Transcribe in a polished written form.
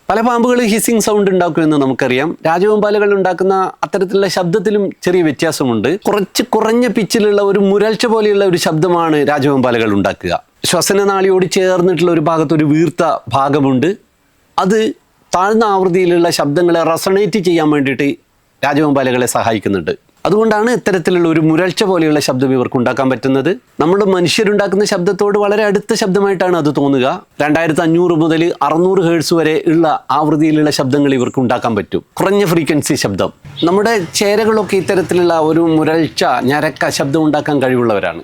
പല പാമ്പുകൾ hissing sound ഉണ്ടാക്കുമെന്ന് നമുക്കറിയാം. രാജവെമ്പാലകൾ ഉണ്ടാക്കുന്ന അത്തരത്തിലുള്ള ശബ്ദത്തിലും ചെറിയ വ്യത്യാസമുണ്ട്. കുറഞ്ഞ പിച്ചിലുള്ള ഒരു മുരൾച്ച പോലെയുള്ള ഒരു ശബ്ദമാണ് രാജവെമ്പാലകൾ ഉണ്ടാക്കുക. ശ്വസനനാളിയോട് ചേർന്നിട്ടുള്ള ഒരു ഭാഗത്ത് ഒരു വീർത്ത ഭാഗമുണ്ട്. അത് താഴ്ന്ന ആവൃത്തിയിലുള്ള ശബ്ദങ്ങളെ റെസണേറ്റ് ചെയ്യാൻ വേണ്ടിയിട്ട് രാജവെമ്പാലകളെ സഹായിക്കുന്നുണ്ട്. അതുകൊണ്ടാണ് ഇത്തരത്തിലുള്ള ഒരു മുരൾച്ച പോലെയുള്ള ശബ്ദം ഇവർക്ക് ഉണ്ടാക്കാൻ പറ്റുന്നത്. നമ്മൾ മനുഷ്യരുണ്ടാക്കുന്ന ശബ്ദത്തോട് വളരെ അടുത്ത ശബ്ദമായിട്ടാണ് അത് തോന്നുക. 2500 മുതൽ 600 ഹേർട്സ് വരെ ഉള്ള ആവൃത്തിയിലുള്ള ശബ്ദങ്ങൾ ഇവർക്ക് ഉണ്ടാക്കാൻ പറ്റും. കുറഞ്ഞ ഫ്രീക്വൻസി ശബ്ദം. നമ്മുടെ ചേരകളൊക്കെ ഇത്തരത്തിലുള്ള ഒരു മുരൾച്ച, ഞരക്ക ശബ്ദം ഉണ്ടാക്കാൻ കഴിവുള്ളവരാണ്.